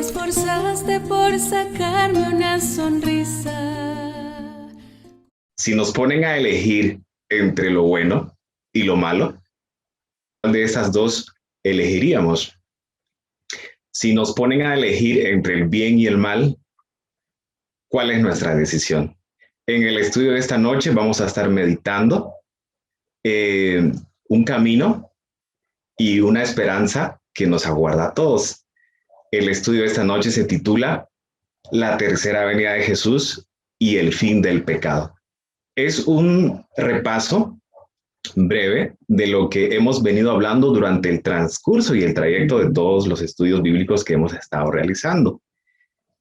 esforzaste por sacarme una sonrisa. Si nos ponen a elegir entre lo bueno y lo malo, ¿cuál de esas dos elegiríamos? Si nos ponen a elegir entre el bien y el mal, ¿cuál es nuestra decisión? En el estudio de esta noche vamos a estar meditando un camino y una esperanza que nos aguarda a todos. El estudio de esta noche se titula La tercera venida de Jesús y el fin del pecado. Es un repaso breve de lo que hemos venido hablando durante el transcurso y el trayecto de todos los estudios bíblicos que hemos estado realizando.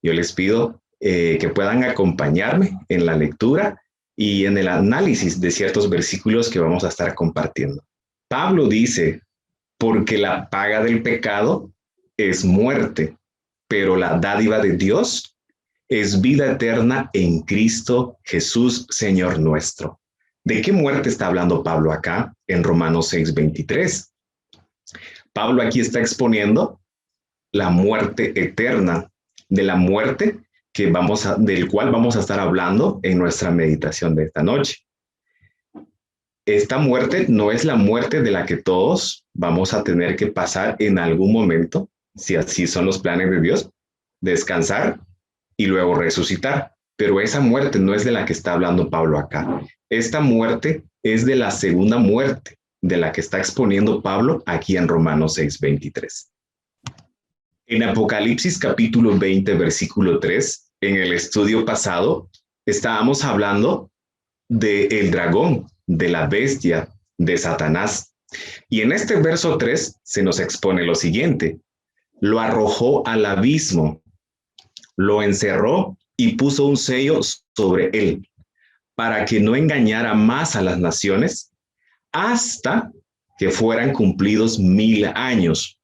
Yo les pido que puedan acompañarme en la lectura y en el análisis de ciertos versículos que vamos a estar compartiendo. Pablo dice, porque la paga del pecado es muerte, pero la dádiva de Dios es vida eterna en Cristo Jesús, Señor nuestro. ¿De qué muerte está hablando Pablo acá en Romanos 6:23? Pablo aquí está exponiendo la muerte eterna, de la muerte del cual vamos a estar hablando en nuestra meditación de esta noche. Esta muerte no es la muerte de la que todos vamos a tener que pasar en algún momento, si así son los planes de Dios, descansar y luego resucitar. Pero esa muerte no es de la que está hablando Pablo acá. Esta muerte es de la segunda muerte, de la que está exponiendo Pablo aquí en Romanos 6:23. En Apocalipsis capítulo 20, versículo 3, en el estudio pasado, estábamos hablando del dragón, de la bestia, de Satanás. Y en este verso 3 se nos expone lo siguiente: lo arrojó al abismo, lo encerró y puso un sello sobre él, para que no engañara más a las naciones hasta que fueran cumplidos 1000 años.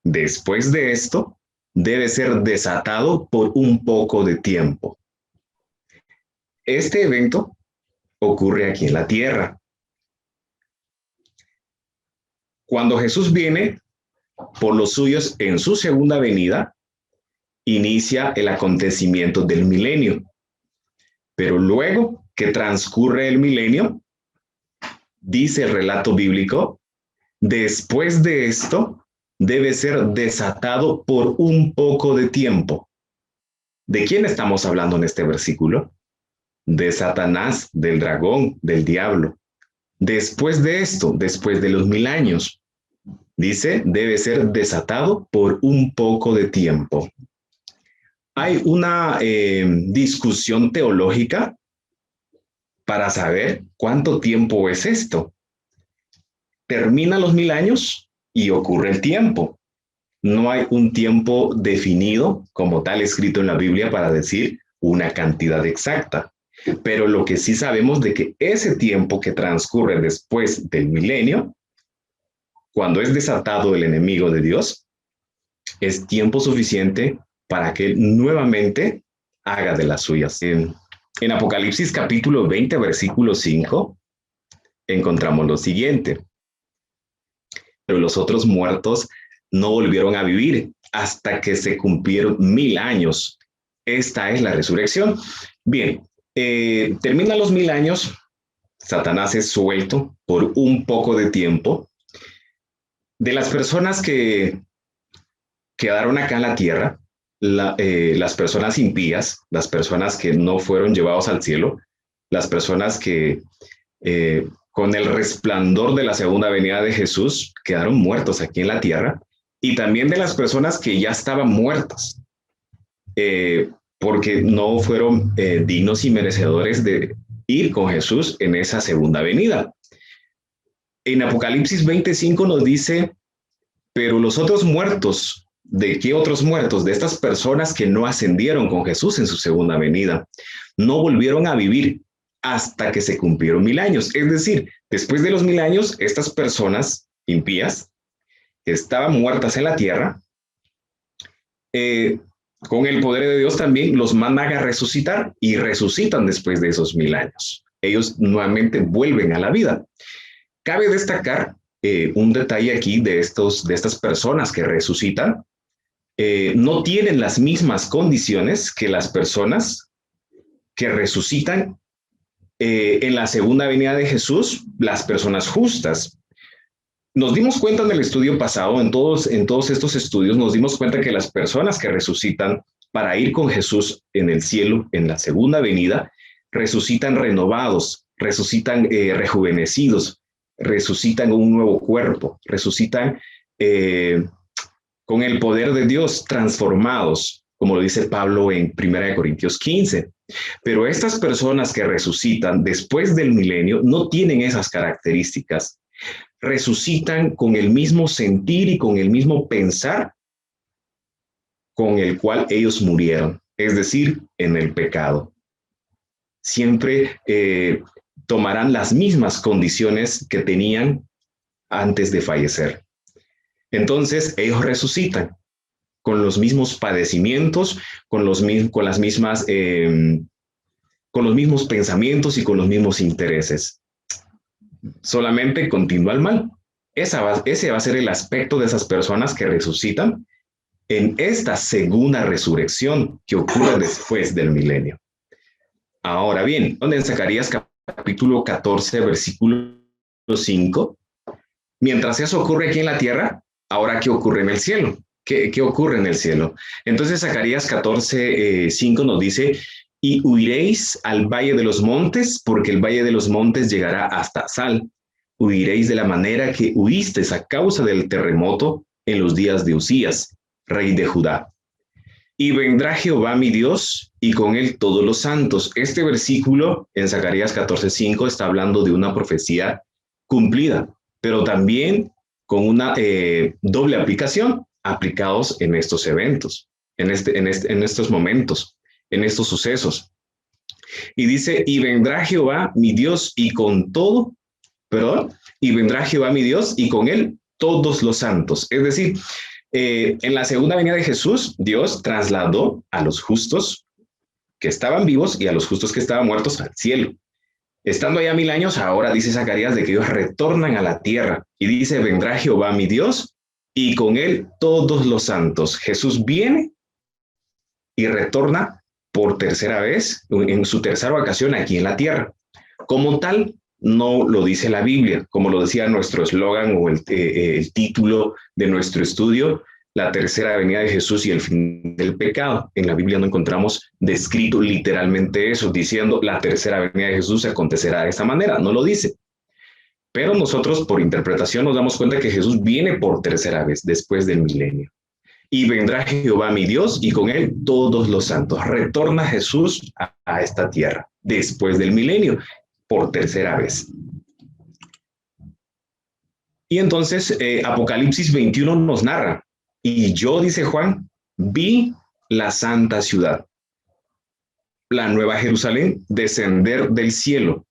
Después de esto, debe ser desatado por un poco de tiempo. Este evento ocurre aquí en la tierra. Cuando Jesús viene por los suyos en su segunda venida, inicia el acontecimiento del milenio. Pero luego que transcurre el milenio, dice el relato bíblico, después de esto debe ser desatado por un poco de tiempo. ¿De quién estamos hablando en este versículo? De Satanás, del dragón, del diablo. Después de esto, después de los 1000 años, dice, debe ser desatado por un poco de tiempo. Hay una discusión teológica para saber cuánto tiempo es esto. Termina los 1000 años y ocurre el tiempo. No hay un tiempo definido como tal escrito en la Biblia para decir una cantidad exacta. Pero lo que sí sabemos de que ese tiempo que transcurre después del milenio, cuando es desatado el enemigo de Dios, es tiempo suficiente para que nuevamente haga de las suyas. En Apocalipsis capítulo 20, versículo 5, encontramos lo siguiente: pero los otros muertos no volvieron a vivir hasta que se cumplieron 1000 años. Esta es la resurrección. Bien, terminan los 1000 años, Satanás es suelto por un poco de tiempo. De las personas que quedaron acá en la tierra, las personas impías, las personas que no fueron llevados al cielo, las personas que con el resplandor de la segunda venida de Jesús quedaron muertos aquí en la tierra, y también de las personas que ya estaban muertas, porque no fueron dignos y merecedores de ir con Jesús en esa segunda venida. En Apocalipsis 25 nos dice, pero los otros muertos, ¿de qué otros muertos? De estas personas que no ascendieron con Jesús en su segunda venida, no volvieron a vivir hasta que se cumplieron 1000 años. Es decir, después de los 1000 años, estas personas impías que estaban muertas en la tierra, con el poder de Dios también los mandan a resucitar y resucitan después de esos 1000 años. Ellos nuevamente vuelven a la vida. Cabe destacar un detalle aquí de estas personas que resucitan, no tienen las mismas condiciones que las personas que resucitan en la segunda venida de Jesús, las personas justas. Nos dimos cuenta en el estudio pasado, en todos estos estudios, nos dimos cuenta que las personas que resucitan para ir con Jesús en el cielo, en la segunda venida, resucitan renovados, resucitan rejuvenecidos, resucitan un nuevo cuerpo, resucitan con el poder de Dios transformados, como lo dice Pablo en 1 Corintios 15. Pero estas personas que resucitan después del milenio no tienen esas características. Resucitan con el mismo sentir y con el mismo pensar con el cual ellos murieron, es decir, en el pecado. Siempre tomarán las mismas condiciones que tenían antes de fallecer. Entonces, ellos resucitan con los mismos padecimientos, con los mismos pensamientos y con los mismos intereses. Solamente continúa el mal. Ese va a ser el aspecto de esas personas que resucitan en esta segunda resurrección que ocurre después del milenio. Ahora bien, en Zacarías capítulo 14, versículo 5, mientras eso ocurre aquí en la tierra, ahora ¿qué ocurre en el cielo? ¿Qué ocurre en el cielo? Entonces Zacarías 14, 5 nos dice: y huiréis al valle de los montes, porque el valle de los montes llegará hasta Sal. Huiréis de la manera que huisteis a causa del terremoto en los días de Usías, rey de Judá. Y vendrá Jehová mi Dios, y con él todos los santos. Este versículo en Zacarías 14:5 está hablando de una profecía cumplida, pero también con una doble aplicación, aplicados en estos eventos, en estos momentos, en estos sucesos. Y dice: y vendrá Jehová mi Dios, y vendrá Jehová mi Dios, y con él todos los santos. Es decir, en la segunda venida de Jesús, Dios trasladó a los justos que estaban vivos y a los justos que estaban muertos al cielo. Estando allá 1000 años, ahora dice Zacarías de que ellos retornan a la tierra. Y dice: vendrá Jehová mi Dios, y con él todos los santos. Jesús viene y retorna por tercera vez, en su tercera ocasión aquí en la tierra. Como tal, no lo dice la Biblia, como lo decía nuestro eslogan o el título de nuestro estudio, la tercera venida de Jesús y el fin del pecado. En la Biblia no encontramos descrito literalmente eso, diciendo la tercera venida de Jesús acontecerá de esta manera, no lo dice. Pero nosotros por interpretación nos damos cuenta que Jesús viene por tercera vez después del milenio. Y vendrá Jehová mi Dios, y con él todos los santos. Retorna Jesús a esta tierra después del milenio por tercera vez. Y entonces Apocalipsis 21 nos narra: y yo, dice Juan, vi la santa ciudad, la nueva Jerusalén, descender del cielo,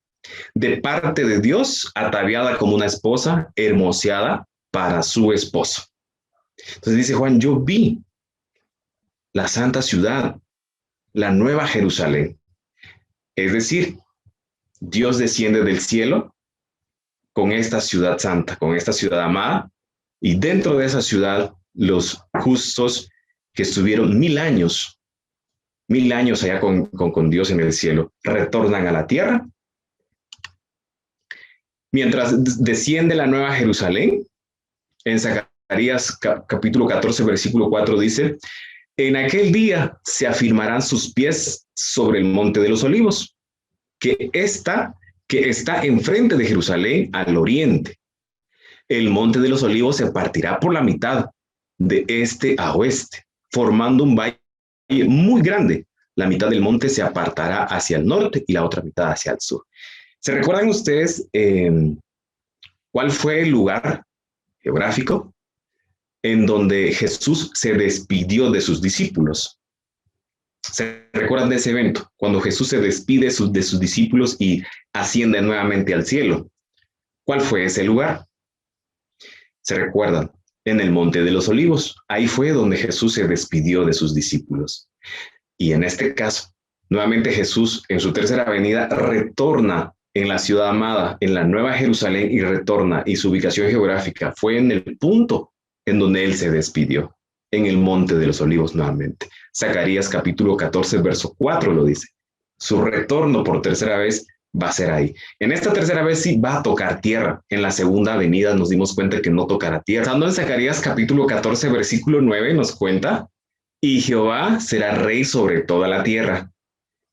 de parte de Dios, ataviada como una esposa, hermoseada para su esposo. Entonces dice Juan: yo vi la santa ciudad, la nueva Jerusalén. Es decir, Dios desciende del cielo con esta ciudad santa, con esta ciudad amada, y dentro de esa ciudad los justos que estuvieron 1000 años allá con Dios en el cielo, retornan a la tierra. Mientras desciende la nueva Jerusalén, en Zacarías capítulo 14, versículo 4 dice: en aquel día se afirmarán sus pies sobre el monte de los olivos, que está enfrente de Jerusalén al oriente. El monte de los olivos se partirá por la mitad, de este a oeste, formando un valle muy grande. La mitad del monte se apartará hacia el norte y la otra mitad hacia el sur. ¿Se recuerdan ustedes cuál fue el lugar geográfico en donde Jesús se despidió de sus discípulos? ¿Se recuerdan de ese evento? Cuando Jesús se despide de sus discípulos y asciende nuevamente al cielo. ¿Cuál fue ese lugar? ¿Se recuerdan? En el Monte de los Olivos. Ahí fue donde Jesús se despidió de sus discípulos. Y en este caso, nuevamente Jesús en su tercera venida retorna en la ciudad amada, en la Nueva Jerusalén, y retorna, y su ubicación geográfica fue en el punto en donde él se despidió, en el monte de los olivos nuevamente. Zacarías capítulo 14, verso 4 lo dice. Su retorno por tercera vez va a ser ahí. En esta tercera vez sí va a tocar tierra. En la segunda venida nos dimos cuenta que no tocará tierra. Estando en Zacarías capítulo 14, versículo 9 nos cuenta, y Jehová será rey sobre toda la tierra.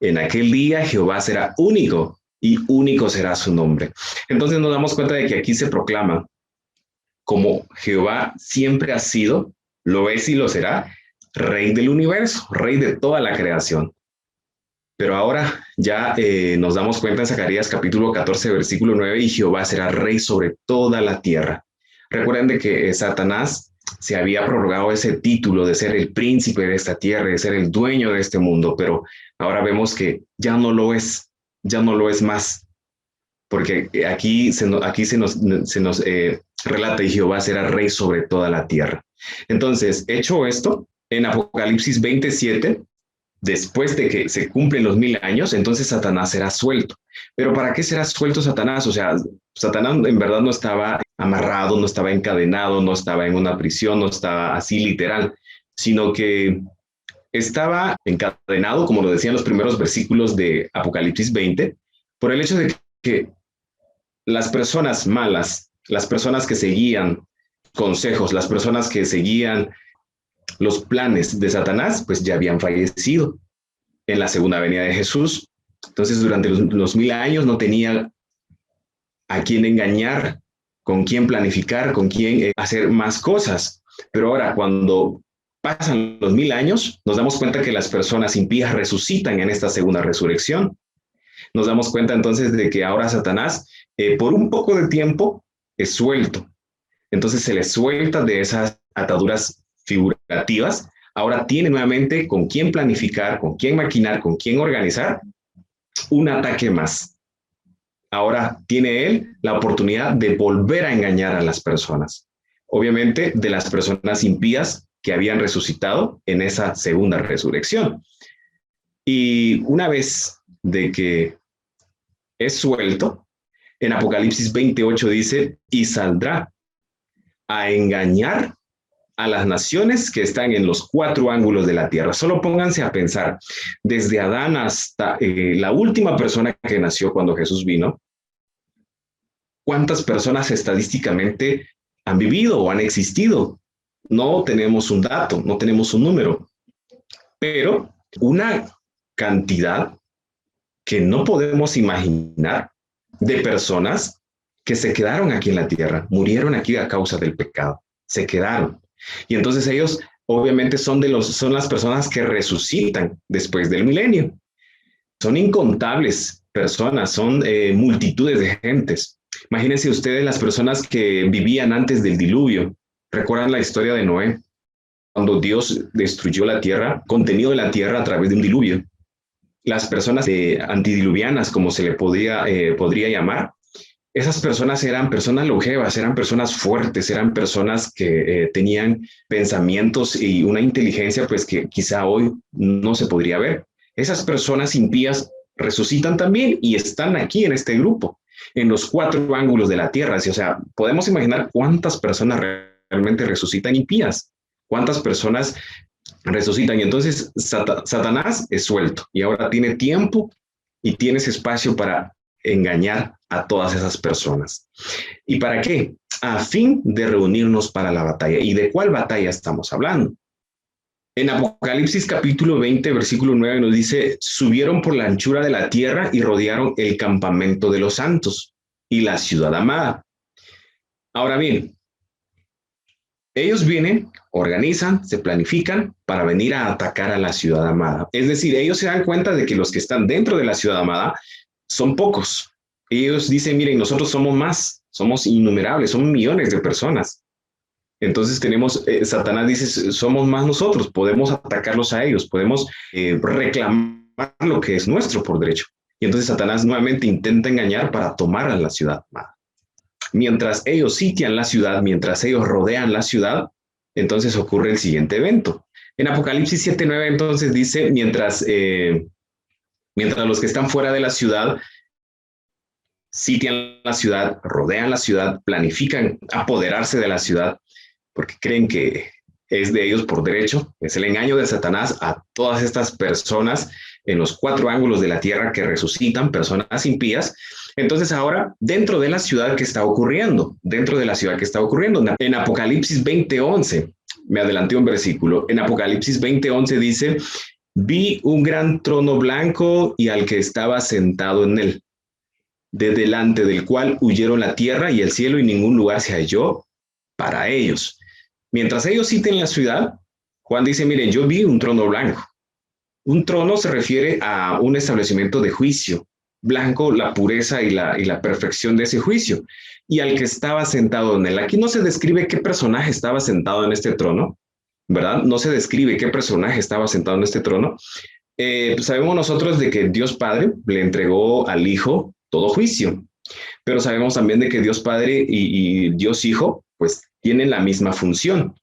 En aquel día Jehová será único y único será su nombre. Entonces nos damos cuenta de que aquí se proclama como Jehová siempre ha sido, lo es y lo será, rey del universo, rey de toda la creación. Pero ahora ya nos damos cuenta en Zacarías capítulo 14, versículo 9, y Jehová será rey sobre toda la tierra. Recuerden de que Satanás se había prorrogado ese título de ser el príncipe de esta tierra, de ser el dueño de este mundo, pero ahora vemos que ya no lo es más, porque aquí se nos relata, y Jehová será rey sobre toda la tierra. Entonces, hecho esto, en Apocalipsis 27, después de que se cumplen los 1000 años, entonces Satanás será suelto. Pero ¿para qué será suelto Satanás? O sea, Satanás en verdad no estaba amarrado, no estaba encadenado, no estaba en una prisión, no estaba así literal, sino que estaba encadenado, como lo decían los primeros versículos de Apocalipsis 20, por el hecho de que las personas malas, las personas que seguían consejos, las personas que seguían los planes de Satanás, pues ya habían fallecido en la segunda venida de Jesús. Entonces, durante los 1000 años no tenía a quién engañar, con quién planificar, con quién hacer más cosas. Pero ahora, cuando pasan los 1000 años, nos damos cuenta que las personas impías resucitan en esta segunda resurrección. Nos damos cuenta entonces de que ahora Satanás, por un poco de tiempo, es suelto. Entonces se le suelta de esas ataduras figurativas. Ahora tiene nuevamente con quién planificar, con quién maquinar, con quién organizar un ataque más. Ahora tiene él la oportunidad de volver a engañar a las personas. Obviamente de las personas impías que habían resucitado en esa segunda resurrección. Y una vez de que es suelto, en Apocalipsis 28 dice, y saldrá a engañar a las naciones que están en los 4 ángulos de la tierra. Solo pónganse a pensar, desde Adán hasta la última persona que nació cuando Jesús vino, ¿cuántas personas estadísticamente han vivido o han existido? No tenemos un dato, no tenemos un número, pero una cantidad que no podemos imaginar de personas que se quedaron aquí en la tierra, murieron aquí a causa del pecado, se quedaron. Y entonces ellos obviamente son las personas que resucitan después del milenio. Son incontables personas, son multitudes de gentes. Imagínense ustedes las personas que vivían antes del diluvio. ¿Recuerdan la historia de Noé? Cuando Dios destruyó la tierra, contenido de la tierra a través de un diluvio. Las personas antidiluvianas, como se le podría llamar, esas personas eran personas longevas, eran personas fuertes, eran personas que tenían pensamientos y una inteligencia pues que quizá hoy no se podría ver. Esas personas impías resucitan también y están aquí en este grupo, en los 4 ángulos de la tierra. O sea, podemos imaginar cuántas personas realmente resucitan impías, cuántas personas resucitan. Y entonces Satanás es suelto y ahora tiene tiempo y tienes espacio para engañar a todas esas personas. ¿Y para qué? A fin de reunirnos para la batalla. ¿Y de cuál batalla estamos hablando? En Apocalipsis capítulo 20, versículo 9 nos dice, subieron por la anchura de la tierra y rodearon el campamento de los santos y la ciudad amada. Ahora bien, ellos vienen, organizan, se planifican para venir a atacar a la ciudad amada. Es decir, ellos se dan cuenta de que los que están dentro de la ciudad amada son pocos. Ellos dicen, miren, nosotros somos más, somos innumerables, son millones de personas. Entonces Satanás dice, somos más nosotros, podemos atacarlos a ellos, podemos reclamar lo que es nuestro por derecho. Y entonces Satanás nuevamente intenta engañar para tomar a la ciudad amada. Mientras ellos sitian la ciudad, mientras ellos rodean la ciudad, entonces ocurre el siguiente evento. En Apocalipsis 7:9 entonces dice, mientras los que están fuera de la ciudad sitian la ciudad, rodean la ciudad, planifican apoderarse de la ciudad, porque creen que es de ellos por derecho, es el engaño de Satanás a todas estas personas en los 4 ángulos de la tierra que resucitan, personas impías. Entonces ahora, dentro de la ciudad que está ocurriendo, en Apocalipsis 20:11, me adelanté un versículo, en Apocalipsis 20:11 dice, vi un gran trono blanco y al que estaba sentado en él, de delante del cual huyeron la tierra y el cielo y ningún lugar se halló para ellos. Mientras ellos citen la ciudad, Juan dice, miren, yo vi un trono blanco. Un trono se refiere a un establecimiento de juicio. Blanco, la pureza y la perfección de ese juicio. Y al que estaba sentado en él. Aquí no se describe qué personaje estaba sentado en este trono, ¿verdad? No se describe qué personaje estaba sentado en este trono. Pues sabemos nosotros de que Dios Padre le entregó al Hijo todo juicio. Pero sabemos también de que Dios Padre y Dios Hijo, pues tienen la misma función.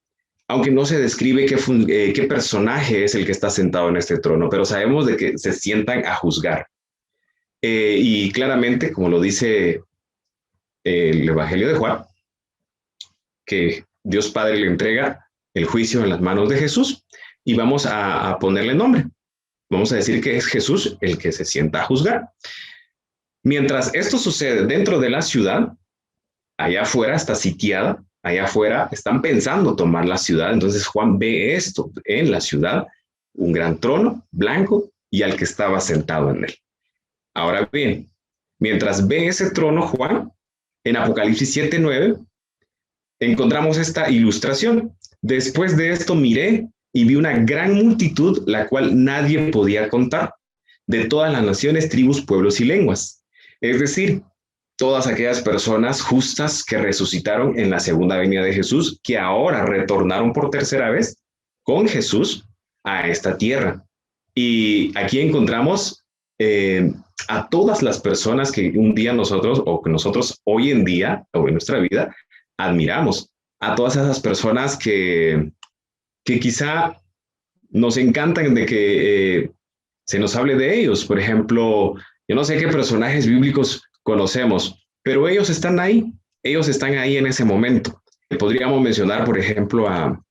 Aunque no se describe qué personaje es el que está sentado en este trono, pero sabemos de que se sientan a juzgar. Y claramente, como lo dice el Evangelio de Juan, que Dios Padre le entrega el juicio en las manos de Jesús y vamos a ponerle nombre. Vamos a decir que es Jesús el que se sienta a juzgar. Mientras esto sucede dentro de la ciudad, allá afuera está sitiada, allá afuera están pensando tomar la ciudad. Entonces Juan ve esto en la ciudad, un gran trono blanco y al que estaba sentado en él. Ahora bien, mientras ve ese trono Juan, en Apocalipsis 7:9, encontramos esta ilustración. Después de esto miré y vi una gran multitud, la cual nadie podía contar, de todas las naciones, tribus, pueblos y lenguas. Es decir, todas aquellas personas justas que resucitaron en la segunda venida de Jesús, que ahora retornaron por tercera vez con Jesús a esta tierra. Y aquí encontramos a todas las personas que un día nosotros, o que nosotros hoy en día, o en nuestra vida, admiramos. A todas esas personas que quizá nos encantan de que se nos hable de ellos. Por ejemplo, yo no sé qué personajes bíblicos conocemos, pero ellos están ahí en ese momento. Podríamos mencionar, por ejemplo, a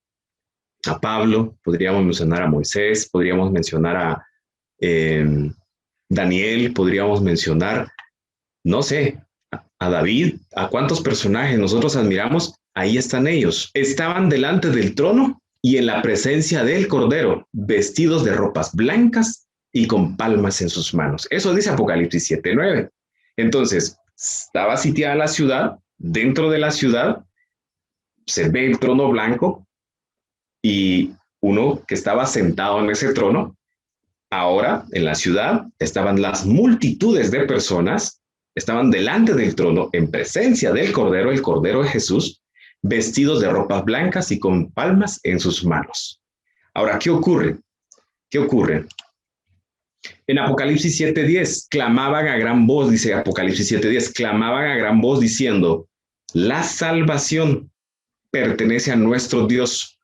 Pablo, podríamos mencionar a Moisés, podríamos mencionar a Daniel, podríamos mencionar, no sé, a David, a cuántos personajes nosotros admiramos, ahí están ellos. Estaban delante del trono y en la presencia del Cordero, vestidos de ropas blancas y con palmas en sus manos. Eso dice Apocalipsis 7:9. Entonces, estaba sitiada la ciudad, dentro de la ciudad se ve el trono blanco y uno que estaba sentado en ese trono. Ahora, en la ciudad, estaban las multitudes de personas, estaban delante del trono, en presencia del Cordero, el Cordero de Jesús, vestidos de ropas blancas y con palmas en sus manos. Ahora, ¿qué ocurre? ¿Qué ocurre? En Apocalipsis 7:10, clamaban a gran voz, dice Apocalipsis 7:10, clamaban a gran voz diciendo, la salvación pertenece a nuestro Dios,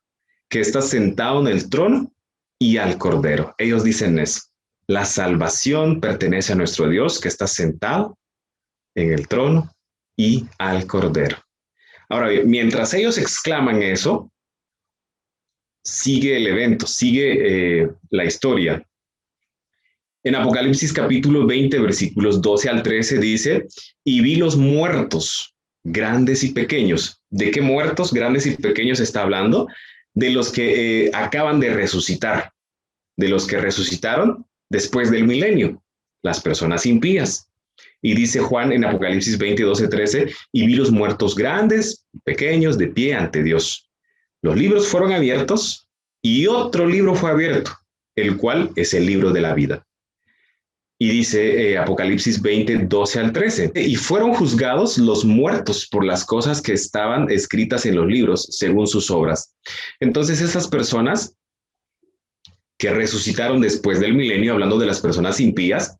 que está sentado en el trono y al Cordero. Ellos dicen eso. La salvación pertenece a nuestro Dios, que está sentado en el trono y al Cordero. Ahora bien, mientras ellos exclaman eso, sigue el evento, sigue la historia. En Apocalipsis capítulo 20, versículos 12 al 13 dice, y vi los muertos, grandes y pequeños. ¿De qué muertos, grandes y pequeños está hablando? De los que acaban de resucitar, de los que resucitaron después del milenio, las personas impías. Y dice Juan en Apocalipsis 20, 12, 13, y vi los muertos grandes y pequeños de pie ante Dios. Los libros fueron abiertos y otro libro fue abierto, el cual es el libro de la vida. Y dice Apocalipsis 20, 12 al 13, y fueron juzgados los muertos por las cosas que estaban escritas en los libros, según sus obras. Entonces, esas personas que resucitaron después del milenio, hablando de las personas impías,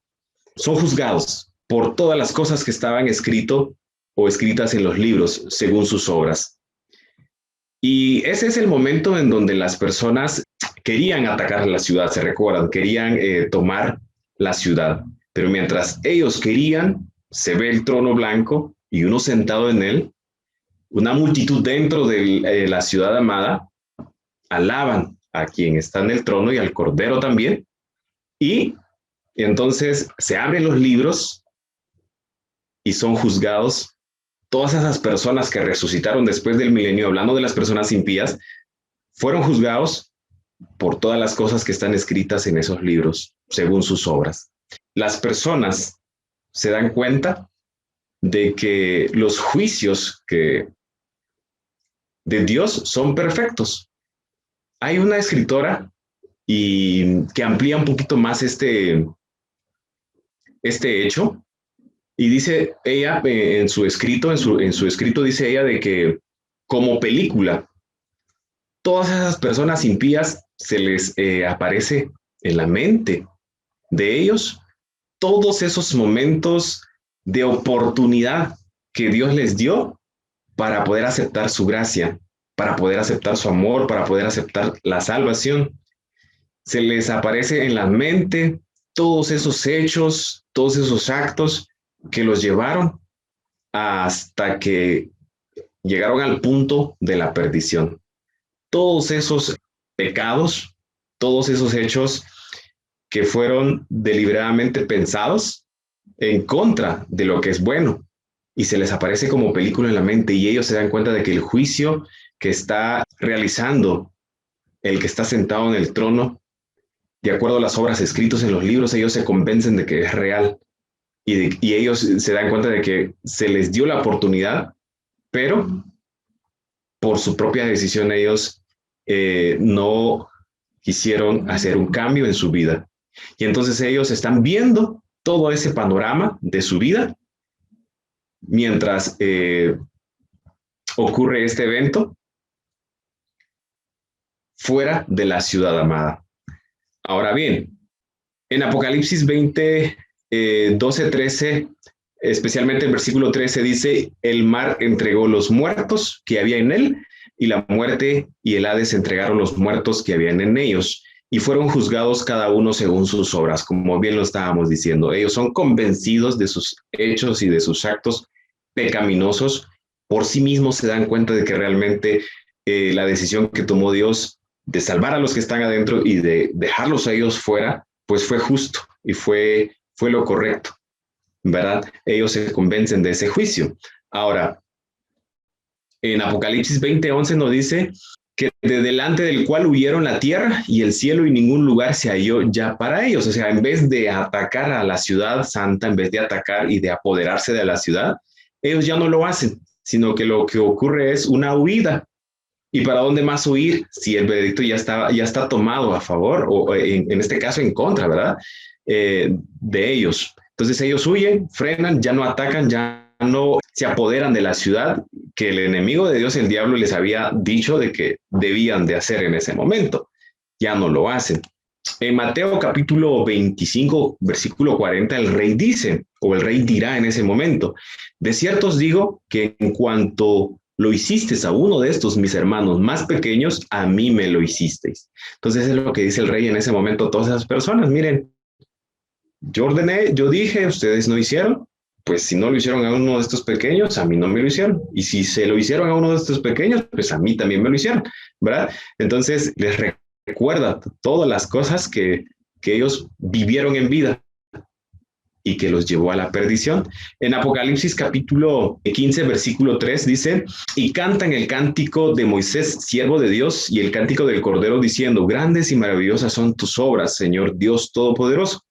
son juzgados por todas las cosas que estaban escritas en los libros, según sus obras. Y ese es el momento en donde las personas querían atacar la ciudad, se recuerdan, querían tomar la ciudad, pero mientras ellos querían, se ve el trono blanco y uno sentado en él, una multitud dentro de la ciudad amada, alaban a quien está en el trono y al Cordero también. Y entonces se abren los libros y son juzgados todas esas personas que resucitaron después del milenio, hablando de las personas impías, fueron juzgados por todas las cosas que están escritas en esos libros, según sus obras. Las personas se dan cuenta de que los juicios de Dios son perfectos. Hay una escritora y que amplía un poquito más este hecho, y dice ella en su escrito dice ella de que como película, todas esas personas impías se les aparece en la mente de ellos todos esos momentos de oportunidad que Dios les dio para poder aceptar su gracia, para poder aceptar su amor, para poder aceptar la salvación. Se les aparece en la mente todos esos hechos, todos esos actos que los llevaron hasta que llegaron al punto de la perdición. Todos esos pecados, todos esos hechos que fueron deliberadamente pensados en contra de lo que es bueno, y se les aparece como película en la mente, y ellos se dan cuenta de que el juicio que está realizando el que está sentado en el trono, de acuerdo a las obras escritas en los libros, ellos se convencen de que es real, y ellos se dan cuenta de que se les dio la oportunidad, pero por su propia decisión ellos no quisieron hacer un cambio en su vida. Y entonces ellos están viendo todo ese panorama de su vida mientras ocurre este evento fuera de la ciudad amada. Ahora bien, en Apocalipsis 20, 12, 13, especialmente el versículo 13, dice: el mar entregó los muertos que había en él, y la muerte y el Hades entregaron los muertos que habían en ellos, y fueron juzgados cada uno según sus obras, como bien lo estábamos diciendo. Ellos son convencidos de sus hechos y de sus actos pecaminosos. Por sí mismos se dan cuenta de que realmente la decisión que tomó Dios de salvar a los que están adentro y de dejarlos a ellos fuera, pues fue justo y fue lo correcto, ¿verdad? Ellos se convencen de ese juicio. Ahora, en Apocalipsis 20:11 nos dice que de delante del cual huyeron la tierra y el cielo, y ningún lugar se halló ya para ellos. O sea, en vez de atacar a la ciudad santa, en vez de atacar y de apoderarse de la ciudad, ellos ya no lo hacen, sino que lo que ocurre es una huida. ¿Y para dónde más huir si el veredicto ya está tomado a favor, o en este caso en contra, ¿verdad? De ellos. Entonces ellos huyen, frenan, ya no atacan, ya no se apoderan de la ciudad que el enemigo de Dios, el diablo, les había dicho de que debían de hacer en ese momento. Ya no lo hacen. En Mateo capítulo 25, versículo 40, el rey dice, o el rey dirá en ese momento: de cierto os digo que en cuanto lo hicisteis a uno de estos mis hermanos más pequeños, a mí me lo hicisteis. Entonces es lo que dice el rey en ese momento a todas esas personas: miren, yo ordené, yo dije, ustedes no hicieron, pues si no lo hicieron a uno de estos pequeños, a mí no me lo hicieron. Y si se lo hicieron a uno de estos pequeños, pues a mí también me lo hicieron, ¿verdad? Entonces les recuerda todas las cosas que ellos vivieron en vida y que los llevó a la perdición. En Apocalipsis capítulo 15, versículo 3 dice: y cantan el cántico de Moisés, siervo de Dios, y el cántico del Cordero, diciendo: grandes y maravillosas son tus obras, Señor Dios Todopoderoso.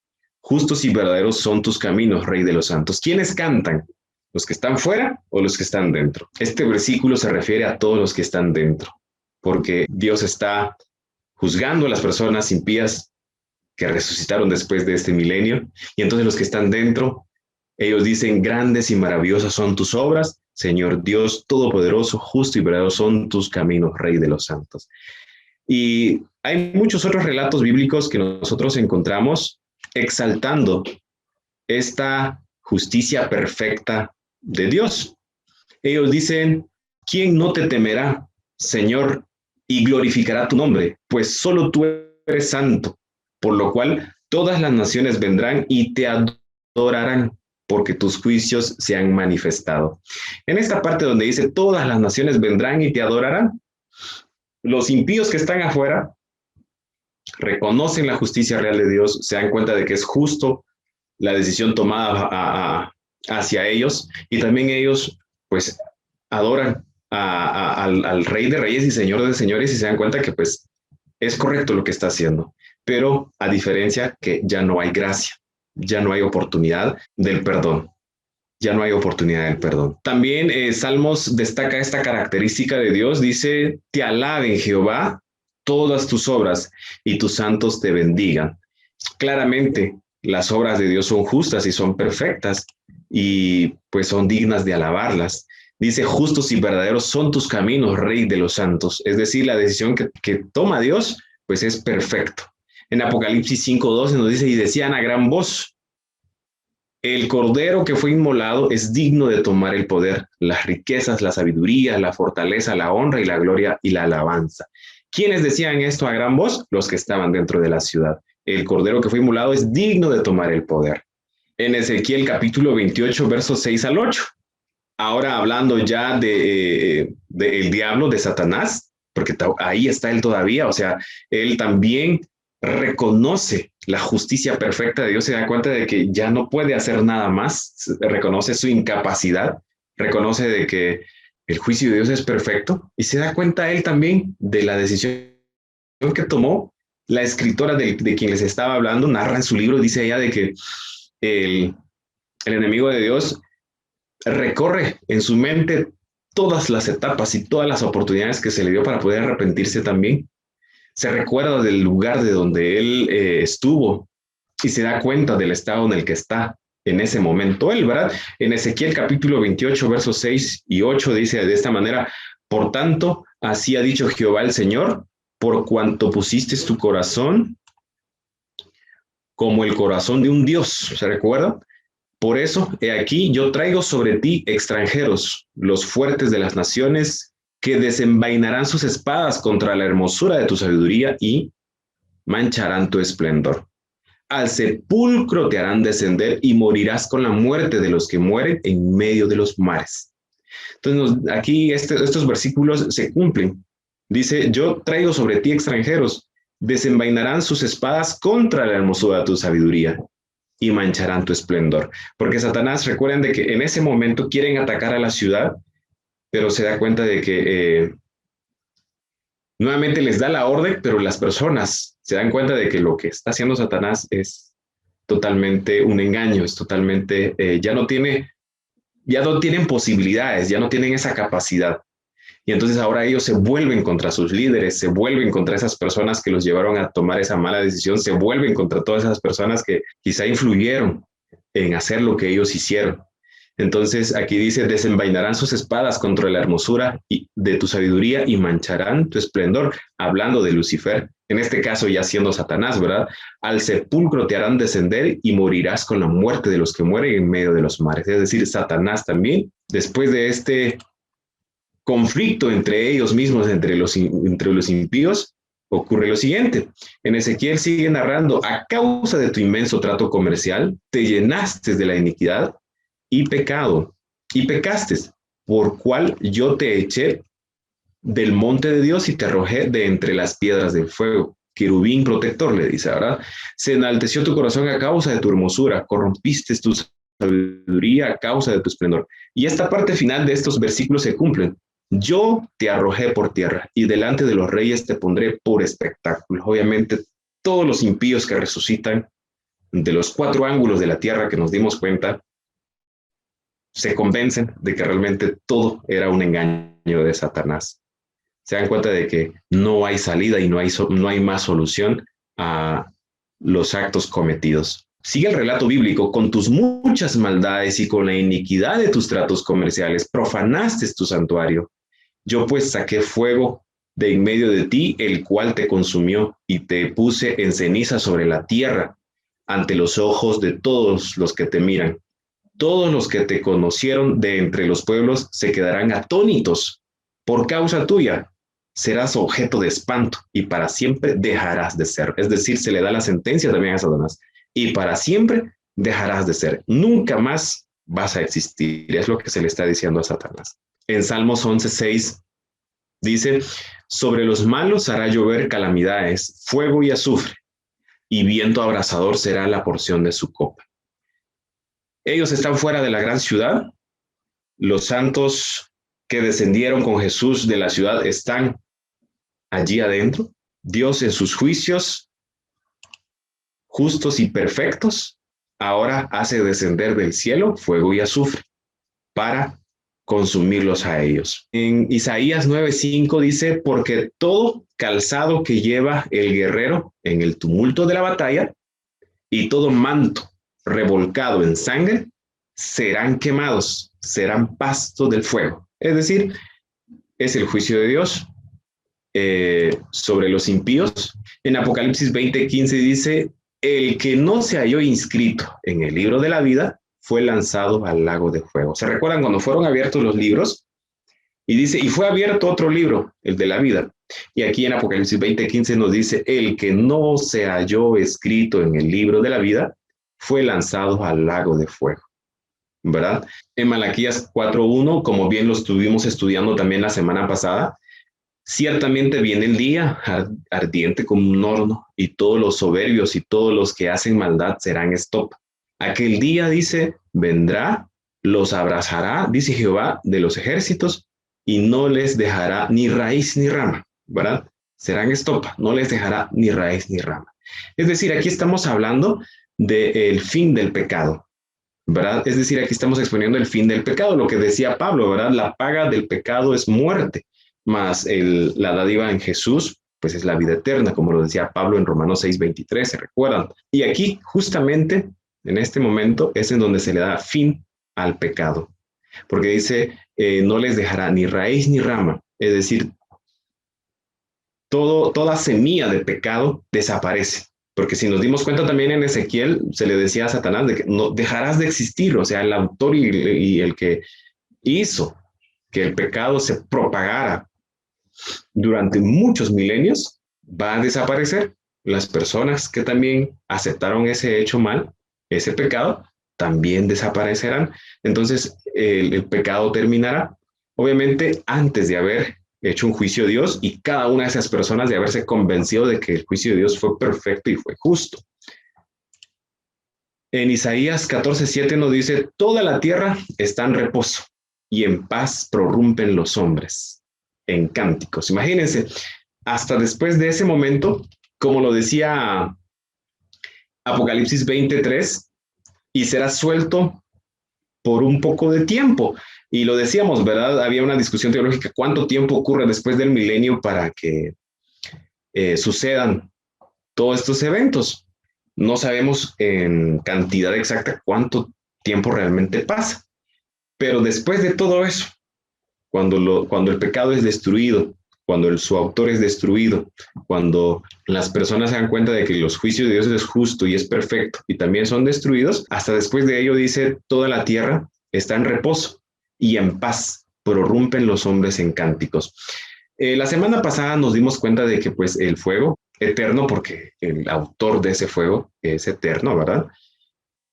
Justos y verdaderos son tus caminos, Rey de los santos. ¿Quiénes cantan? ¿Los que están fuera o los que están dentro? Este versículo se refiere a todos los que están dentro, porque Dios está juzgando a las personas impías que resucitaron después de este milenio, y entonces los que están dentro, ellos dicen: grandes y maravillosas son tus obras, Señor Dios Todopoderoso, justo y verdadero son tus caminos, Rey de los santos. Y hay muchos otros relatos bíblicos que nosotros encontramos exaltando esta justicia perfecta de Dios. Ellos dicen: ¿quién no te temerá, Señor, y glorificará tu nombre? Pues solo tú eres santo, por lo cual todas las naciones vendrán y te adorarán, porque tus juicios se han manifestado. En esta parte donde dice todas las naciones vendrán y te adorarán, Los impíos que están afuera reconocen la justicia real de Dios, se dan cuenta de que es justo la decisión tomada hacia ellos, y también ellos pues adoran al Rey de Reyes y Señor de Señores, y se dan cuenta que pues es correcto lo que está haciendo, pero a diferencia que ya no hay gracia, ya no hay oportunidad del perdón. Ya no hay oportunidad del perdón. También Salmos destaca esta característica de Dios, dice, te alaben Jehová todas tus obras y tus santos te bendigan. Claramente, las obras de Dios son justas y son perfectas y pues son dignas de alabarlas. Dice, justos y verdaderos son tus caminos, Rey de los santos. Es decir, la decisión que toma Dios, pues es perfecto. En Apocalipsis 5:12 nos dice, y decían a gran voz, el cordero que fue inmolado es digno de tomar el poder, las riquezas, la sabiduría, la fortaleza, la honra y la gloria y la alabanza. ¿Quiénes decían esto a gran voz? Los que estaban dentro de la ciudad. El cordero que fue inmolado es digno de tomar el poder. En Ezequiel capítulo 28, versos 6 al 8. Ahora hablando ya de el diablo, de Satanás, porque ahí está él todavía, o sea, él también reconoce la justicia perfecta de Dios, se da cuenta de que ya no puede hacer nada más, reconoce su incapacidad, reconoce de que el juicio de Dios es perfecto, y se da cuenta él también de la decisión que tomó. La escritora de quien les estaba hablando narra en su libro, dice ella, de que el enemigo de Dios recorre en su mente todas las etapas y todas las oportunidades que se le dio para poder arrepentirse también. Se recuerda del lugar de donde él estuvo y se da cuenta del estado en el que está en ese momento él, ¿verdad? En Ezequiel capítulo 28, versos 6 y 8 dice de esta manera, por tanto, así ha dicho Jehová el Señor, por cuanto pusiste tu corazón como el corazón de un Dios, ¿se recuerda? Por eso, he aquí, yo traigo sobre ti extranjeros, los fuertes de las naciones, que desenvainarán sus espadas contra la hermosura de tu sabiduría y mancharán tu esplendor. Al sepulcro te harán descender y morirás con la muerte de los que mueren en medio de los mares. Entonces, aquí estos versículos se cumplen. Dice, yo traigo sobre ti extranjeros, desenvainarán sus espadas contra la hermosura de tu sabiduría y mancharán tu esplendor. Porque Satanás, recuerden de que en ese momento quieren atacar a la ciudad, pero se da cuenta de que nuevamente les da la orden, pero las personas se dan cuenta de que lo que está haciendo Satanás es totalmente un engaño, es totalmente, ya no tienen posibilidades, ya no tienen esa capacidad. Y entonces ahora ellos se vuelven contra sus líderes, se vuelven contra esas personas que los llevaron a tomar esa mala decisión, se vuelven contra todas esas personas que quizá influyeron en hacer lo que ellos hicieron. Entonces aquí dice, desenvainarán sus espadas contra la hermosura de tu sabiduría y mancharán tu esplendor, hablando de Lucifer, en este caso ya siendo Satanás, ¿verdad? Al sepulcro te harán descender y morirás con la muerte de los que mueren en medio de los mares. Es decir, Satanás también, después de este conflicto entre ellos mismos, entre los impíos, ocurre lo siguiente. En Ezequiel sigue narrando, a causa de tu inmenso trato comercial, te llenaste de la iniquidad y pecado, y pecaste, por cual yo te eché del monte de Dios y te arrojé de entre las piedras del fuego. Querubín protector, le dice, ¿verdad? Se enalteció tu corazón a causa de tu hermosura, corrompiste tu sabiduría a causa de tu esplendor. Y esta parte final de estos versículos se cumplen. Yo te arrojé por tierra y delante de los reyes te pondré por espectáculo. Obviamente, todos los impíos que resucitan de los 4 ángulos de la tierra que nos dimos cuenta, se convencen de que realmente todo era un engaño de Satanás. Se dan cuenta de que no hay salida y no hay más solución a los actos cometidos. Sigue el relato bíblico, con tus muchas maldades y con la iniquidad de tus tratos comerciales, profanaste tu santuario. Yo pues saqué fuego de en medio de ti, el cual te consumió, y te puse en ceniza sobre la tierra, ante los ojos de todos los que te miran. Todos los que te conocieron de entre los pueblos se quedarán atónitos por causa tuya. Serás objeto de espanto y para siempre dejarás de ser. Es decir, se le da la sentencia también a Satanás. Y para siempre dejarás de ser. Nunca más vas a existir. Es lo que se le está diciendo a Satanás. En Salmos 11:6 Dice, sobre los malos hará llover calamidades, fuego y azufre, y viento abrasador será la porción de su copa. Ellos están fuera de la gran ciudad. Los santos que descendieron con Jesús de la ciudad están allí adentro. Dios en sus juicios justos y perfectos ahora hace descender del cielo fuego y azufre para consumirlos a ellos. En Isaías 9:5 dice, porque todo calzado que lleva el guerrero en el tumulto de la batalla y todo manto revolcado en sangre serán quemados, serán pasto del fuego. Es decir, es el juicio de Dios sobre los impíos. En Apocalipsis 20:15 dice, el que no se halló inscrito en el libro de la vida fue lanzado al lago de fuego. ¿Se recuerdan cuando fueron abiertos los libros? Y dice, y fue abierto otro libro, el de la vida. Y aquí en Apocalipsis 20:15 nos dice, el que no se halló escrito en el libro de la vida fue lanzado al lago de fuego, ¿verdad? En Malaquías 4:1, como bien lo estuvimos estudiando también la semana pasada, ciertamente viene el día ardiente como un horno, y todos los soberbios y todos los que hacen maldad serán estopa. Aquel día, dice, vendrá, los abrazará, dice Jehová de los ejércitos, y no les dejará ni raíz ni rama, ¿verdad? Serán estopa, no les dejará ni raíz ni rama. Es decir, aquí estamos hablando del fin del pecado, ¿verdad? Es decir, aquí estamos exponiendo el fin del pecado, lo que decía Pablo, ¿verdad? La paga del pecado es muerte, más la dádiva en Jesús, pues es la vida eterna, como lo decía Pablo en Romanos 6:23, ¿se recuerdan? Y aquí, justamente, en este momento, es en donde se le da fin al pecado, porque dice, no les dejará ni raíz ni rama, es decir, toda semilla de pecado desaparece. Porque si nos dimos cuenta también en Ezequiel, se le decía a Satanás de que no dejarás de existir, o sea, el autor y el que hizo que el pecado se propagara durante muchos milenios va a desaparecer. Las personas que también aceptaron ese hecho mal, ese pecado, también desaparecerán. Entonces, el pecado terminará, obviamente, antes de haber hecho un juicio de Dios y cada una de esas personas de haberse convencido de que el juicio de Dios fue perfecto y fue justo. En Isaías 14:7 nos dice, toda la tierra está en reposo y en paz prorrumpen los hombres en cánticos. Imagínense, hasta después de ese momento, como lo decía Apocalipsis 20:3, y será suelto por un poco de tiempo. Y lo decíamos, ¿verdad? Había una discusión teológica, ¿cuánto tiempo ocurre después del milenio para que sucedan todos estos eventos? No sabemos en cantidad exacta cuánto tiempo realmente pasa. Pero después de todo eso, cuando el pecado es destruido, cuando su autor es destruido, cuando las personas se dan cuenta de que los juicios de Dios es justo y es perfecto y también son destruidos, hasta después de ello dice, toda la tierra está en reposo y en paz prorrumpen los hombres en cánticos. La semana pasada nos dimos cuenta de que pues el fuego eterno, porque el autor de ese fuego es eterno, ¿verdad?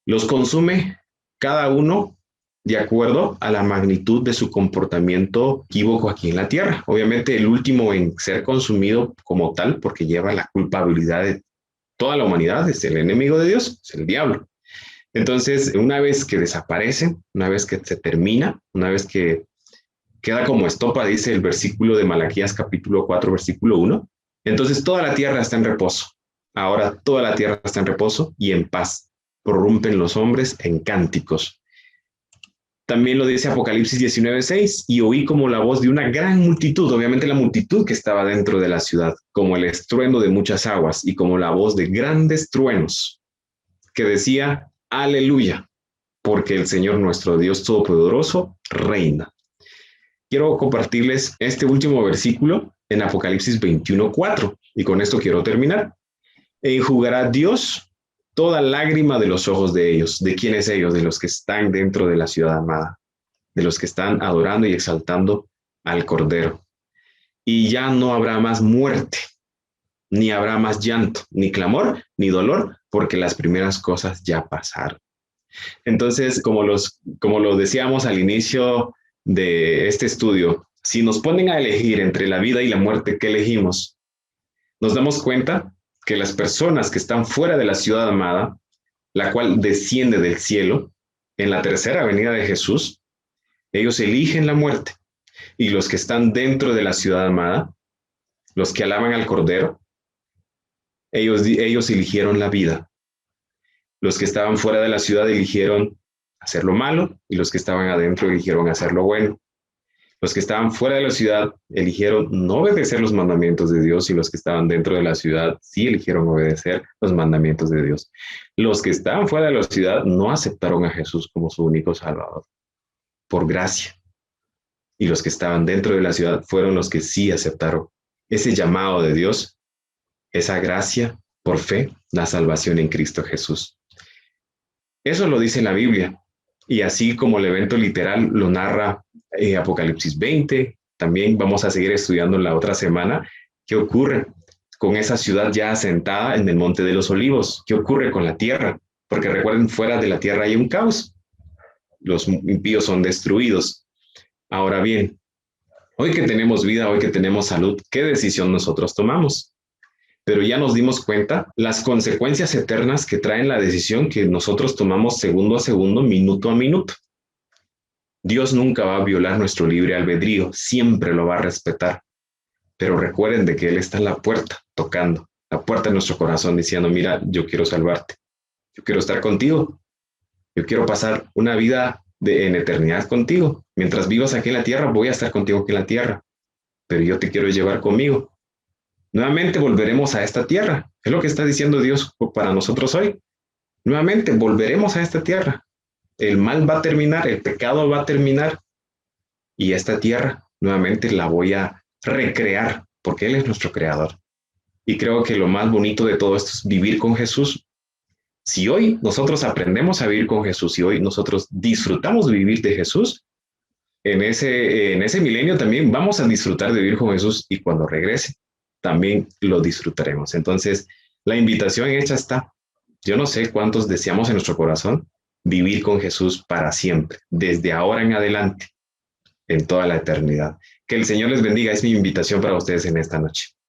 Los consume cada uno de acuerdo a la magnitud de su comportamiento equívoco aquí en la tierra. Obviamente el último en ser consumido como tal, porque lleva la culpabilidad de toda la humanidad, es el enemigo de Dios, es el diablo. Entonces, una vez que desaparece, una vez que se termina, una vez que queda como estopa, dice el versículo de Malaquías capítulo 4, versículo 1, entonces toda la tierra está en reposo. Ahora toda la tierra está en reposo y en paz. Prorrumpen los hombres en cánticos. También lo dice Apocalipsis 19:6, y oí como la voz de una gran multitud, obviamente la multitud que estaba dentro de la ciudad, como el estruendo de muchas aguas y como la voz de grandes truenos, que decía, aleluya, porque el Señor nuestro Dios Todopoderoso reina. Quiero compartirles este último versículo en Apocalipsis 21:4, y con esto quiero terminar. Enjugará Dios toda lágrima de los ojos de ellos. ¿De quiénes ellos? De los que están dentro de la ciudad amada, de los que están adorando y exaltando al Cordero. Y ya no habrá más muerte, ni habrá más llanto, ni clamor, ni dolor, porque las primeras cosas ya pasaron. Entonces, como lo decíamos al inicio de este estudio, Si nos ponen a elegir entre la vida y la muerte, ¿qué elegimos? Nos damos cuenta que las personas que están fuera de la ciudad amada, la cual desciende del cielo, en la tercera venida de Jesús, ellos eligen la muerte. Y los que están dentro de la ciudad amada, los que alaban al Cordero, ellos eligieron la vida. Los que estaban fuera de la ciudad eligieron hacer lo malo y los que estaban adentro eligieron hacer lo bueno. Los que estaban fuera de la ciudad eligieron no obedecer los mandamientos de Dios y los que estaban dentro de la ciudad sí eligieron obedecer los mandamientos de Dios. Los que estaban fuera de la ciudad no aceptaron a Jesús como su único Salvador, por gracia. Y los que estaban dentro de la ciudad fueron los que sí aceptaron ese llamado de Dios, esa gracia por fe, la salvación en Cristo Jesús. Eso lo dice la Biblia. Y así como el evento literal lo narra Apocalipsis 20, también vamos a seguir estudiando la otra semana qué ocurre con esa ciudad ya asentada en el Monte de los Olivos, qué ocurre con la tierra, porque recuerden, fuera de la tierra hay un caos, los impíos son destruidos. Ahora bien, hoy que tenemos vida, hoy que tenemos salud, ¿qué decisión nosotros tomamos? Pero ya nos dimos cuenta las consecuencias eternas que traen la decisión que nosotros tomamos segundo a segundo, minuto a minuto. Dios nunca va a violar nuestro libre albedrío, siempre lo va a respetar. Pero recuerden de que Él está en la puerta, tocando, la puerta de nuestro corazón, diciendo, mira, yo quiero salvarte, yo quiero estar contigo, yo quiero pasar una vida en eternidad contigo. Mientras vivas aquí en la tierra, voy a estar contigo aquí en la tierra, pero yo te quiero llevar conmigo. Nuevamente volveremos a esta tierra. Es lo que está diciendo Dios para nosotros hoy. Nuevamente volveremos a esta tierra. El mal va a terminar, el pecado va a terminar. Y esta tierra nuevamente la voy a recrear, porque Él es nuestro creador. Y creo que lo más bonito de todo esto es vivir con Jesús. Si hoy nosotros aprendemos a vivir con Jesús, si hoy nosotros disfrutamos de vivir de Jesús, en ese milenio también vamos a disfrutar de vivir con Jesús y cuando regrese, también lo disfrutaremos. Entonces, la invitación hecha está. Yo no sé cuántos deseamos en nuestro corazón vivir con Jesús para siempre, desde ahora en adelante, en toda la eternidad. Que el Señor les bendiga, es mi invitación para ustedes en esta noche.